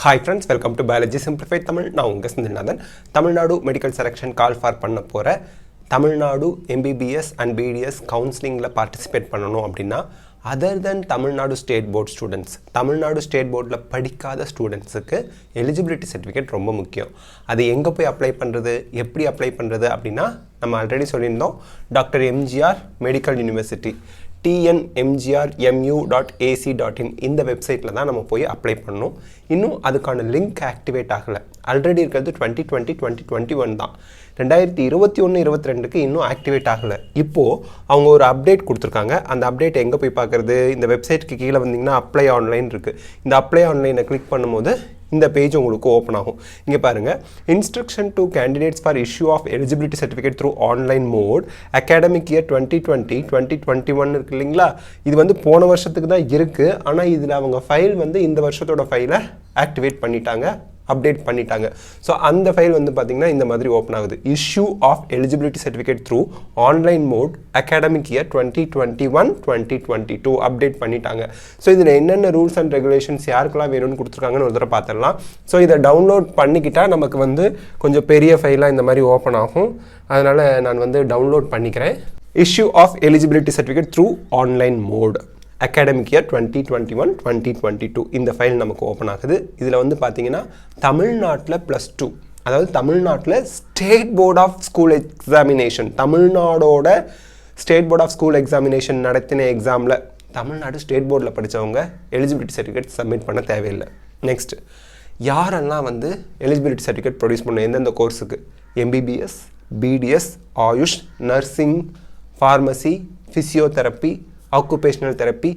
Hi friends, welcome to Biology Simplified Tamil. நான் உங்கள் Senthilnathan. Tamil Nadu medical selection call for பண்ண போகிற தமிழ்நாடு MBBS அண்ட் BDS கவுன்சிலிங்கில் பார்ட்டிசிபேட் பண்ணணும் அப்படின்னா other then Tamil Nadu state board students, Tamil Nadu state போர்டில் படிக்காத ஸ்டூடெண்ட்ஸுக்கு எலிஜிபிலிட்டி சர்டிஃபிகேட் ரொம்ப முக்கியம். அது எங்கே போய் அப்ளை பண்ணுறது, எப்படி அப்ளை பண்ணுறது அப்படின்னா நம்ம ஆல்ரெடி சொல்லியிருந்தோம். Doctor MGR medical university tnmgrmu.ac.in இந்த வெப்சைட்டில் தான் நம்ம போய் அப்ளை பண்ணணும். இன்னும் அதுக்கான லிங்க் ஆக்டிவேட் ஆகலை. ஆல்ரெடி இருக்கிறது 2020-2021 தான். 2021-22க்கு இன்னும் ஆக்டிவேட் ஆகலை. இப்போது அவங்க ஒரு அப்டேட் கொடுத்துருக்காங்க. அந்த அப்டேட் எங்கே போய் பார்க்குறது? இந்த வெப்சைட்டுக்கு கீழே வந்தீங்கன்னா அப்ளை ஆன்லைன் இருக்குது. இந்த அப்ளை ஆன்லைனை கிளிக் பண்ணும்போது இந்த பேஜ் உங்களுக்கு ஓப்பன் ஆகும். இங்கே பாருங்கள், instruction to candidates for issue of eligibility certificate through online mode academic year 2020-2021 இருக்கு இல்லைங்களா? இது வந்து போன வருஷத்துக்கு தான் இருக்குது. ஆனால் இதில் அவங்க ஃபைல் வந்து இந்த வருஷத்தோட ஃபைலை ஆக்டிவேட் பண்ணிட்டாங்க, அப்டேட் பண்ணிட்டாங்க. ஸோ அந்த ஃபைல் வந்து பார்த்திங்கன்னா இந்த மாதிரி ஓப்பன் ஆகுது. Issue of eligibility certificate through online mode academic year 2021-2022 update பண்ணிட்டாங்க. ஸோ இதில் என்னென்ன ரூல்ஸ் அண்ட் ரெகுலேஷன்ஸ் யாருக்கெல்லாம் வேணும்னு கொடுத்துருக்காங்கன்னு ஒரு தடவை பார்த்துடலாம். ஸோ இதை டவுன்லோட் பண்ணிக்கிட்டால் நமக்கு வந்து கொஞ்சம் பெரிய ஃபைலாக இந்த மாதிரி ஓப்பன் ஆகும். அதனால் நான் வந்து டவுன்லோட் பண்ணிக்கிறேன். Issue of eligibility certificate through online mode academic year 2021-2022 இந்த ஃபைல் நமக்கு ஓப்பன் ஆகுது. இதில் வந்து பார்த்தீங்கன்னா தமிழ்நாட்டில் +2, அதாவது தமிழ்நாட்டில் state board of school examination, தமிழ்நாடோட state board of school examination நடத்தின எக்ஸாமில் தமிழ்நாடு ஸ்டேட் போர்டில் படித்தவங்க எலிஜிபிலிட்டி சர்டிஃபிகேட் சப்மிட் பண்ண தேவையில்லை. நெக்ஸ்ட், யாரெல்லாம் வந்து எலிஜிபிலிட்டி சர்டிஃபிகேட் ப்ரொடியூஸ் பண்ணணும், எந்தெந்த கோர்ஸுக்கு? MBBS, BDS, AYUSH, nursing, pharmacy, physiotherapy, occupational therapy,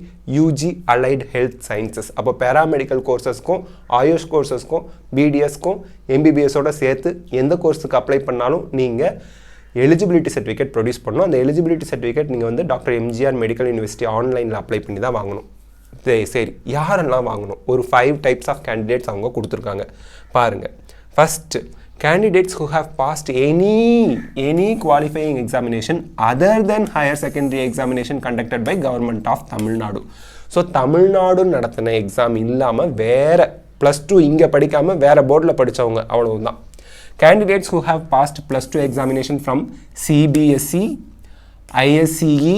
UG allied health sciences. அப்போ பேராமெடிக்கல் கோர்சஸ்க்கும் ஆயுஷ் கோர்சஸ்க்கும் BDSக்கும் MBBSோட சேர்த்து எந்த கோர்ஸுக்கு அப்ளை பண்ணாலும் நீங்கள் எலிஜிபிலிட்டி சர்டிஃபிகேட் ப்ரொடியூஸ் பண்ணணும். அந்த எலிஜிபிலிட்டி சர்டிஃபிகேட் நீங்கள் வந்து டாக்டர் எம்ஜிஆர் மெடிக்கல் யூனிவர்சிட்டி ஆன்லைனில் அப்ளை பண்ணி தான் வாங்கணும். சரி, யாரெல்லாம் வாங்கணும்? ஒரு 5 டைப்ஸ் ஆஃப் கேண்டிடேட்ஸ் அவங்க கொடுத்துருக்காங்க பாருங்கள். First, candidates who have passed any qualifying examination other than higher secondary examination conducted by government of Tamil Nadu. So Tamil Nadu நடத்தின எக்ஸாம் இல்லாமல் வேறு +2 இங்கே படிக்காமல் வேறு போர்டில் படித்தவங்க, அவ்வளவுதான். candidates who have passed +2 examination from CBSE, ISCE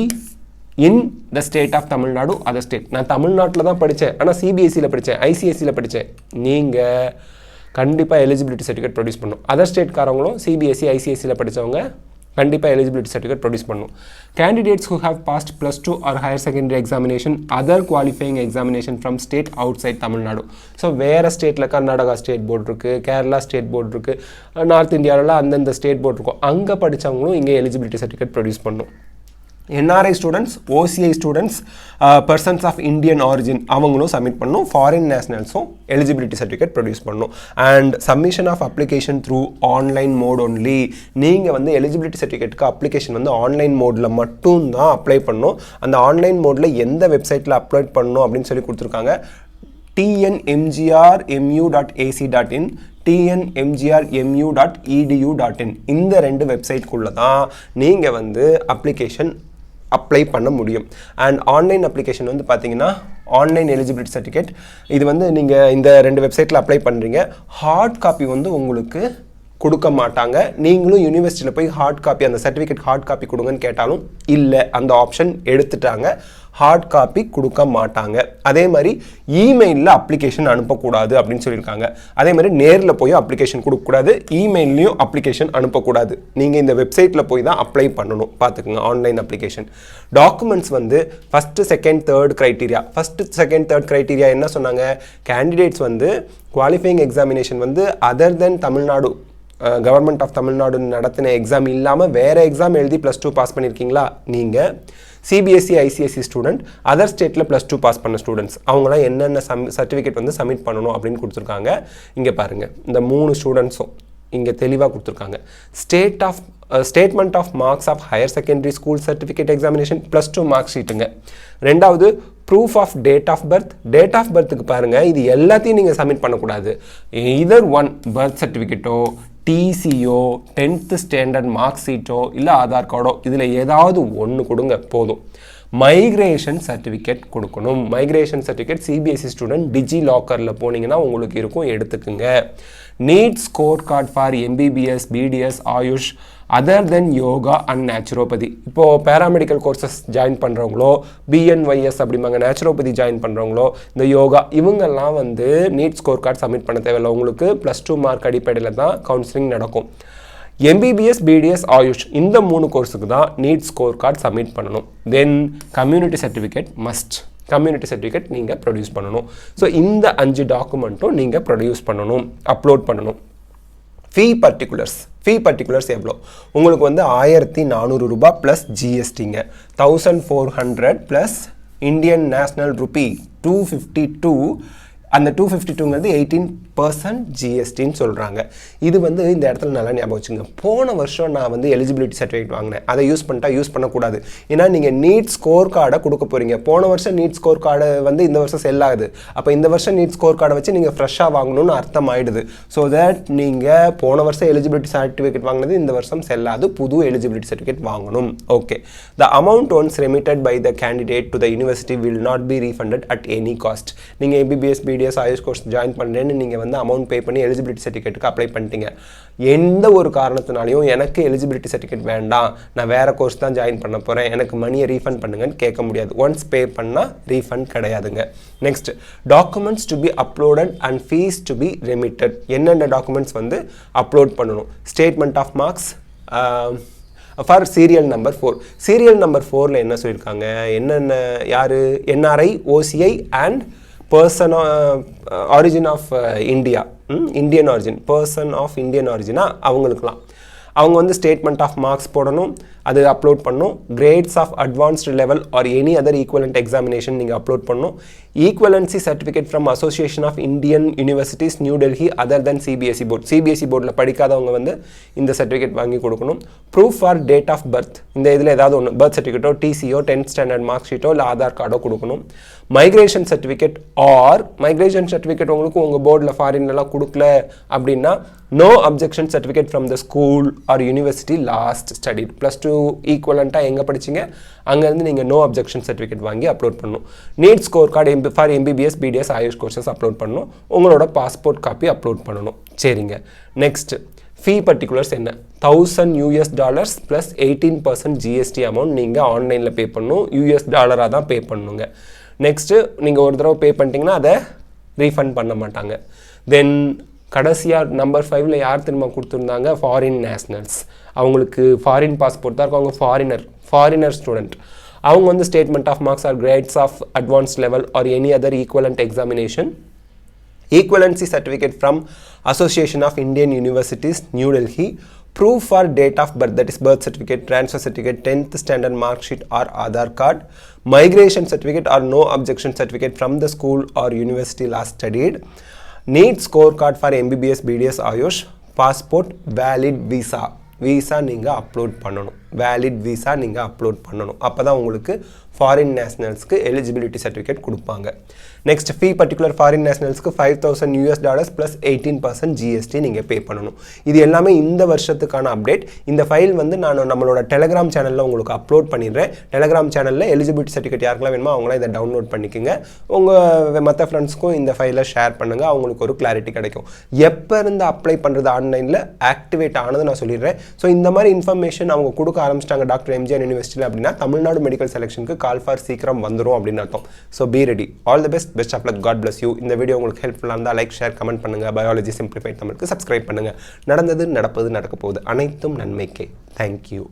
in the state of Tamil Nadu, other state. நான் தமிழ்நாட்டில் தான் படித்தேன், ஆனால் CBSEயில் படித்தேன், ICSEயில் படித்தேன். நீங்கள் கண்டிப்பாக எலிஜிபிலிட்டி சர்டிஃபிகேட் ப்ரொடியூஸ் பண்ணணும். அதர் ஸ்டேட்காரங்களும் CBSE, ICSEயில் படித்தவங்க கண்டிப்பாக எலிஜிபிலிட்டி சர்டிஃபிகேட் ப்ரொடியூஸ் பண்ணணும். Candidates who have passed +2 or higher secondary examination other qualifying examination from state outside Tamil Nadu. So வேறு ஸ்டேட்டில் கர்நாடகா ஸ்டேட் போர்டு இருக்குது, கேரளா ஸ்டேட் போர்டு இருக்குது, நார்த் இந்தியாவில் அந்தந்த ஸ்டேட் போர்டு இருக்கும். அங்கே படித்தவங்களும் இங்கே எலிஜிபிலிட்டி சர்டிஃபிகேட் ப்ரொடியூஸ் பண்ணணும். NRI students, OCI students, persons of Indian origin அவங்களும் சப்மிட் பண்ணணும். ஃபாரின் நேஷனல்ஸும் எலிஜிபிலிட்டி சர்டிஃபிகேட் ப்ரொடியூஸ் பண்ணணும். And submission of application through online mode only. நீங்கள் வந்து எலிஜிபிலிட்டி சர்டிஃபிகேட்டுக்கு அப்ளிகேஷன் வந்து ஆன்லைன் மோடில் மட்டும்தான் அப்ளை பண்ணணும். அந்த ஆன்லைன் மோடில் எந்த வெப்சைட்டில் அப்லோட் பண்ணணும் அப்படின்னு சொல்லி கொடுத்துருக்காங்க. tnmgrmu.ac.in, tnmgrmu.edu.in இந்த 2 வெப்சைட்குள்ளே தான் நீங்கள் வந்து அப்ளிகேஷன் அப்ளை பண்ண முடியும். அண்ட் ஆன்லைன் அப்ளிகேஷன் வந்து பார்த்தீங்கன்னா ஆன்லைன் எலிஜிபிலிட்டி சர்டிஃபிகேட் இது வந்து நீங்கள் இந்த 2 வெப்சைட்டில் அப்ளை பண்ணுறீங்க. ஹார்ட் காப்பி வந்து உங்களுக்கு கொடுக்க மாட்டாங்க. நீங்களும் யூனிவர்சிட்டியில் போய் ஹார்ட் காப்பி, அந்த சர்டிஃபிகேட் ஹார்ட் காப்பி கொடுங்கன்னு கேட்டாலும் இல்லை, அந்த ஆப்ஷன் எடுத்துட்டாங்க. ஹார்ட் காப்பி கொடுக்க மாட்டாங்க. அதே மாதிரி இமெயிலில் அப்ளிகேஷன் அனுப்பக்கூடாது அப்படின்னு சொல்லியிருக்காங்க. அதே மாதிரி நேரில் போய் அப்ளிகேஷன் கொடுக்கக்கூடாது, இமெயிலையும் அப்ளிகேஷன் அனுப்பக்கூடாது. நீங்கள் இந்த வெப்சைட்டில் போய் தான் அப்ளை பண்ணணும். பார்த்துக்குங்க, ஆன்லைன் அப்ளிகேஷன். டாக்குமெண்ட்ஸ் வந்து first, second, third criteria. First, second, third criteria என்ன சொன்னாங்க? கேண்டிடேட்ஸ் வந்து குவாலிஃபையிங் எக்ஸாமினேஷன் வந்து other then Tamil Nadu government of Tamil Nadu நடத்தின எக்ஸாம் இல்லாமல் வேறு எக்ஸாம் எழுதி +2 பாஸ் பண்ணியிருக்கீங்களா? நீங்கள் CBSE, ICSE ஸ்டூடெண்ட், அதர் ஸ்டேட்டில் +2 பாஸ் பண்ண ஸ்டூடெண்ட்ஸ் அவங்களாம் என்னென்ன சர்டிஃபிகேட் வந்து சப்மிட் பண்ணணும் அப்படின்னு கொடுத்துருக்காங்க. இங்கே பாருங்கள், இந்த 3 ஸ்டூடெண்ட்ஸும் இங்கே தெளிவாக கொடுத்துருக்காங்க. Statement of marks of higher secondary school certificate examination +2 mark ஷீட்டுங்க. ரெண்டாவது, proof of date of birth. Date of பர்த்துக்கு பாருங்கள், இது எல்லாத்தையும் நீங்கள் சப்மிட் பண்ணக்கூடாது. இதர் ஒன் பர்த் சர்டிஃபிகேட்டோ, டிசியோ, 10th ஸ்டாண்டர்ட் மார்க் ஷீட்டோ, இல்லை ஆதார் கார்டோ, இதில் ஏதாவது ஒன்று கொடுங்க போதும். மைக்ரேஷன் சர்டிஃபிகேட் கொடுக்கணும். மைக்ரேஷன் சர்டிஃபிகேட் சிபிஎஸ்சி ஸ்டூடெண்ட் டிஜி லாக்கரில் போனீங்கன்னா உங்களுக்கு இருக்கும், எடுத்துக்குங்க. NEET score card for MBBS, BDS, AYUSH other then yoga and naturopathy. இப்போது பேராமெடிக்கல் கோர்சஸ் ஜாயின் பண்ணுறவங்களோ, பிஎன்ஒய்எஸ் அப்படிம்பாங்க, நேச்சுரோபதி ஜாயின் பண்ணுறவங்களோ, இந்த யோகா இவங்கெல்லாம் வந்து நீட் ஸ்கோர் கார்டு சப்மிட் பண்ண தேவையில்லை. உங்களுக்கு +2 மார்க் அடிப்படையில் தான் கவுன்சிலிங் நடக்கும். எம்பிபிஎஸ், பிடிஎஸ், ஆயுஷ் இந்த 3 கோர்ஸுக்கு தான் நீட் ஸ்கோர் கார்டு சப்மிட் பண்ணணும். தென் community certificate must. Community certificate நீங்கள் ப்ரொடியூஸ் பண்ணணும். ஸோ இந்த 5 டாக்குமெண்ட்டும் நீங்கள் ப்ரொடியூஸ் பண்ணணும், அப்லோட் பண்ணணும். ஃபீ பர்டிகுலர்ஸ் எவ்வளோ? உங்களுக்கு வந்து 1400 ரூபாய் ப்ளஸ் ஜிஎஸ்டிங்க, 1400 ப்ளஸ் இந்தியன் நேஷ்னல் ருப்பி 252. அந்த 252ங்கிறது 18% ஜிஎஸ்டின்னு சொல்கிறாங்க. இது வந்து இந்த இடத்துல நல்லா ஞாபகம் வச்சுங்க. போன வருஷம் நான் வந்து எலிஜிபிலிட்டி சர்டிஃபிகேட் வாங்கினேன். அதை யூஸ் பண்ணக்கூடாது. ஏன்னா நீங்கள் நீட் ஸ்கோர் கார்டை கொடுக்க போகிறீங்க. போன வருஷம் நீட் ஸ்கோர் கார்டு வந்து இந்த வருஷம் செல் ஆகுது. அப்போ இந்த வருஷம் நீட் ஸ்கோர் கார்டை வச்சு நீங்கள் ஃப்ரெஷ்ஷாக வாங்கணும்னு அர்த்தம் ஆகிடுது. ஸோ தட் நீங்கள் போன வருஷம் எலிஜிபிலிட்டி சர்டிஃபிகேட் வாங்கினது இந்த வருஷம் செல்லாது, புது எலிஜிபிலிட்டி சர்டிஃபிகேட் வாங்கணும். Okay. The amount once remitted by the candidate to the university will not be refunded at any cost. நீங்கள் MBBS, BDS, AYUSH course join பண்ணுறேன்னு நீங்கள் வந்து அமௌண்ட் பே பண்ணி எலிஜிபிலிட்டி சர்டிஃபிகேட்டுக்கு அப்ளை பண்ணிட்டீங்க. எந்த ஒரு காரணத்தினாலையும் எனக்கு எலிஜிபிலிட்டி சர்டிஃபிகேட் வேண்டாம், நான் வேறு கோர்ஸ் தான் ஜாயின் பண்ண போகிறேன், எனக்கு மணியை ரீஃபண்ட் பண்ணுங்கன்னு கேட்க முடியாது. ஒன்ஸ் பே பண்ணால் ரீஃபண்ட் கிடையாதுங்க. Next, documents to be uploaded and fees to be remitted. என்னென்ன டாக்குமெண்ட்ஸ் வந்து அப்லோட் பண்ணணும்? Statement of marks for serial number 4. Serial number 4ல் என்ன சொல்லியிருக்காங்க? என்னென்ன யார்? NRI, OCI and person origin of India, Indian origin, person of Indian origin அவங்களுக்குலாம் அவங்க வந்து ஸ்டேட்மெண்ட் ஆஃப் மார்க்ஸ் போடணும், அது அப்லோட் பண்ணணும். Grades of advanced level or any other equivalent examination நீங்கள் அப்லோட் பண்ணணும். Equivalency certificate from association of Indian universities New Delhi other than CBSE board. CBSE போர்டில் படிக்காதவங்க வந்து இந்த சர்டிஃபிகேட் வாங்கி கொடுக்கணும். Proof for date of birth, இந்த இதில் ஏதாவது ஒன்று, பர்த் சர்டிஃபிகேட்டோ, டிசியோ, 10th ஸ்டாண்டர்ட் மார்க் ஷீட்டோ இல்லை ஆதார் கார்டோ கொடுக்கணும். Migration certificate or migration certificate உங்களுக்கு உங்கள் போர்டில் ஃபாரின்லாம் கொடுக்கல அப்படின்னா no objection certificate from the school or university last studied. +2 ஈக்குவலண்ட்டாக எங்கே படிச்சிங்க அங்கேருந்து நீங்கள் நோ அப்ஜெக்ஷன் சர்டிஃபிகேட் வாங்கி அப்லோட் பண்ணணும். NEET score card for MBBS, BDS, AYUSH courses upload பண்ணணும். உங்களோட பாஸ்போர்ட் காப்பி அப்லோட் பண்ணணும். சரிங்க. நெக்ஸ்ட், ஃபீ பர்டிகுலர்ஸ் என்ன? $1000 ப்ளஸ் 18% ஜிஎஸ்டி அமௌண்ட் நீங்கள் ஆன்லைனில் பே பண்ணணும். US டாலராக தான் பே பண்ணணுங்க. நெக்ஸ்ட்டு நீங்கள் ஒரு தடவை பே பண்ணிட்டீங்கன்னா அதை ரீஃபண்ட் பண்ண மாட்டாங்க. தென் கடைசியாக நம்பர் 5ல் யார் திரும்ப கொடுத்துருந்தாங்க? Foreign nationals. அவங்களுக்கு ஃபாரின் பாஸ்போர்ட் தான் இருக்கும், அவங்க ஃபாரினர் ஸ்டூடெண்ட். அவங்க வந்து statement of marks or grades of advance level or any other equivalent examination. Equivalency certificate from Association of Indian Universities, New Delhi. Proof for date of birth, that is birth certificate, transfer certificate, 10th standard mark sheet or Aadhaar card. Migration certificate or no objection certificate from the school or university last studied. Need score card for MBBS, BDS, Ayush. Passport, valid visa. Visa நீங்கள் upload பண்ணணும். Valid visa நீங்கள் upload பண்ணணும். அப்போ தான் உங்களுக்கு foreign நேஷ்னல்ஸ்க்கு eligibility certificate கொடுப்பாங்க. Next, ஃபீ particular foreign நேஷ்னல்ஸ்க்கு $5000 plus 18% GST நீங்கள் பே பண்ணணும். இது எல்லாமே இந்த வருஷத்துக்கான அப்டேட். இந்த ஃபைல் வந்து நான் நம்மளோட டெலகிராம் சேனலில் உங்களுக்கு அப்லோட் பண்ணிடுறேன். டெலகிராம் சேனலில் எலிஜிபிலிட்டி சர்டிஃபிகேட் யாருக்கெல்லாம் வேணுமோ அவங்களாம் இதை டவுன்லோட் பண்ணிக்கோங்க. உங்கள் மற்ற ஃப்ரெண்ட்ஸ்க்கும் இந்த ஃபைலை ஷேர் பண்ணுங்கள், அவங்களுக்கு ஒரு கிளாரிட்டி கிடைக்கும். எப்போ இருந்து அப்ளை பண்ணுறது ஆன்லைனில் ஆக்டிவேட் ஆனது நான் சொல்லிடுறேன். ஸோ இந்த மாதிரி இன்ஃபர்மேஷன் அவங்க கொடுக்க ஆரம்பிச்சிட்டாங்க டாக்டர் எம்ஜிஆர் யூனிவர்சிட்டியில் அப்படின்னா தமிழ்நாடு மெடிக்கல் செலெக்ஷனுக்கு கால் ஃபார் சீக்கிரம் வந்துடும் அப்படின்னு அர்த்தம். So be ready. All the best of luck. God bless you. இந்த வீடியோ உங்களுக்கு ஹெல்ப்ஃபுல்லாக இருந்தால் லைக், ஷேர், கமெண்ட் பண்ணுங்கள். பயாலஜி சிம்பிளிஃபைட் தமிழுக்கு சப்ஸ்கிரைப் பண்ணுங்கள். நடந்தது, நடப்பது, நடக்க போகுது அனைத்தும் நன்மைக்கே. தேங்க்யூ.